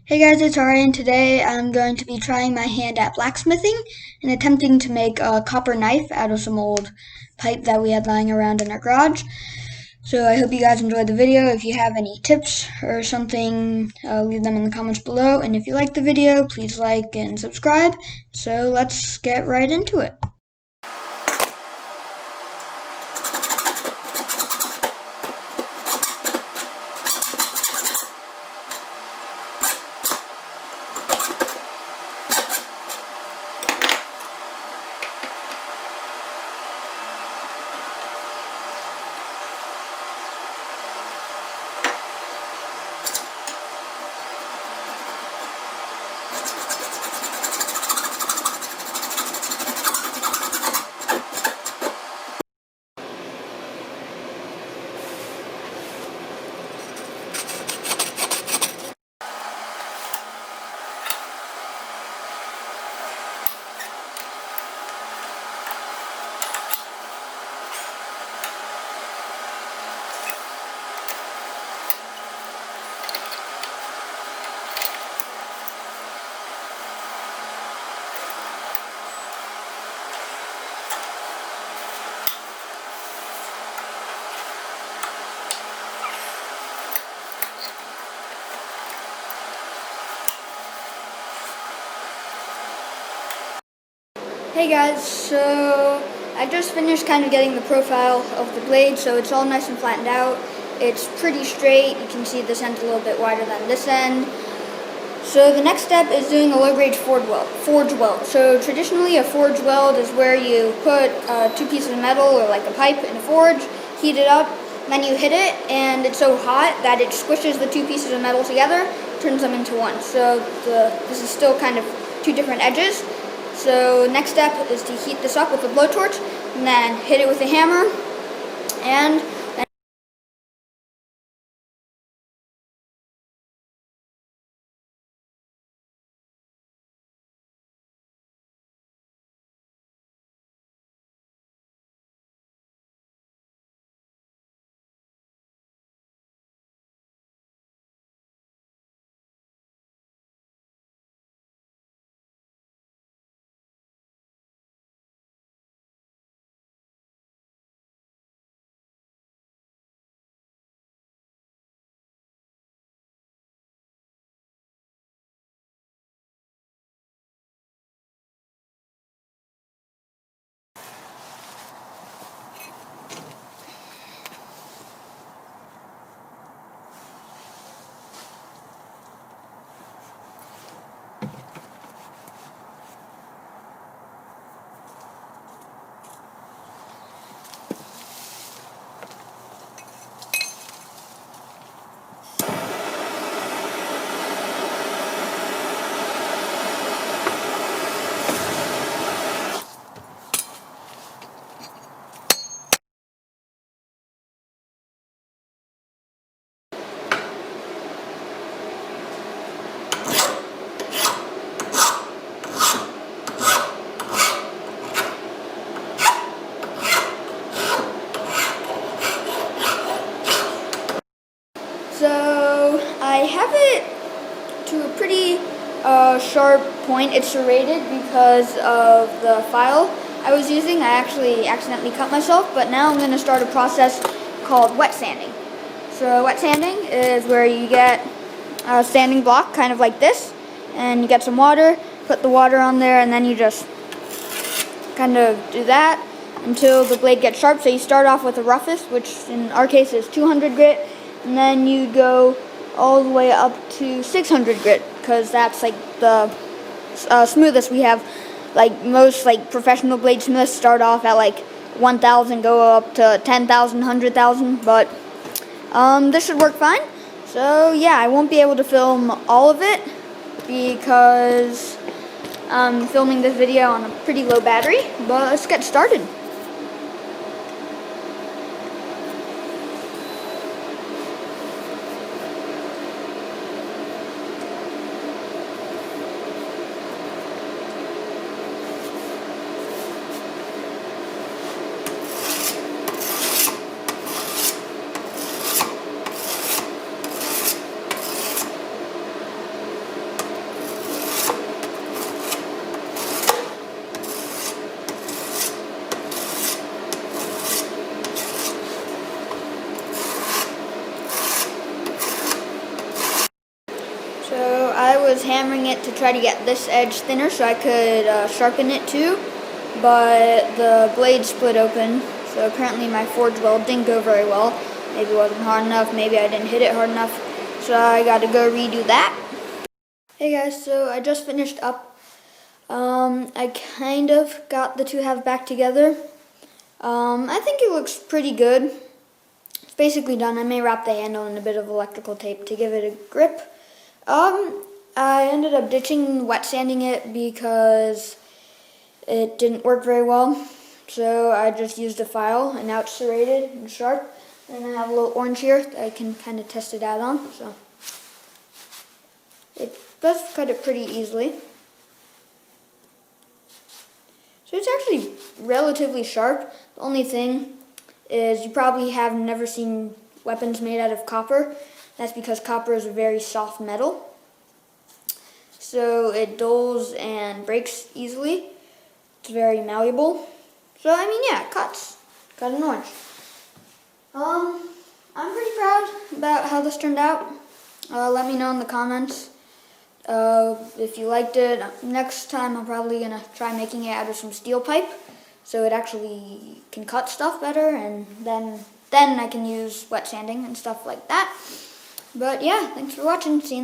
Hey guys, it's Ari, and today I'm going to be trying my hand at blacksmithing and attempting to make a copper knife out of some old pipe that we had lying around in our garage. So I hope you guys enjoyed the video. If you have any tips or something, leave them in the comments below. And if you like the video, please like and subscribe. So let's get right into it. Hey guys, so I just finished kind of getting the profile of the blade, so it's all nice and flattened out. It's pretty straight. You can see this end's a little bit wider than this end. So the next step is doing a low-grade forge weld. So traditionally a forge weld is where you put two pieces of metal or like a pipe in a forge, heat it up, then you hit it, and it's so hot that it squishes the two pieces of metal together, turns them into one. So this is still kind of two different edges. So next step is to heat this up with a blowtorch and then hit it with a hammer and then so I have it to a pretty sharp point. It's serrated because of the file I was using. I actually accidentally cut myself, but now I'm going to start a process called wet sanding. So wet sanding is where you get a sanding block kind of like this, and you get some water, put the water on there, and then you just kind of do that until the blade gets sharp. So you start off with the roughest, which in our case is 200 grit, and then you go all the way up to 600 grit, because that's like the smoothest. We have like most like professional bladesmiths start off at like 1,000, go up to 10,000, 100,000, but this should work fine. So yeah, I won't be able to film all of it because I'm filming this video on a pretty low battery, but let's get started. was hammering it to try to get this edge thinner so I could sharpen it too, but the blade split open, so apparently my forge weld didn't go very well. Maybe it wasn't hard enough, maybe I didn't hit it hard enough, so I got to go redo that. Hey guys, so I just finished up. I kind of got the two halves back together. I think it looks pretty good. It's basically done. I may wrap the handle in a bit of electrical tape to give it a grip. I ended up ditching wet sanding it because it didn't work very well. So I just used a file, and now it's serrated and sharp. And I have a little orange here that I can kind of test it out on. So it does cut it pretty easily. So it's actually relatively sharp. The only thing is you probably have never seen weapons made out of copper. That's because copper is a very soft metal. So it dulls and breaks easily. It's very malleable. So I mean, yeah, it cuts. Cut an orange. I'm pretty proud about how this turned out. Let me know in the comments if you liked it. Next time I'm probably gonna try making it out of some steel pipe so it actually can cut stuff better, and then I can use wet sanding and stuff like that. But yeah, thanks for watching. See you in the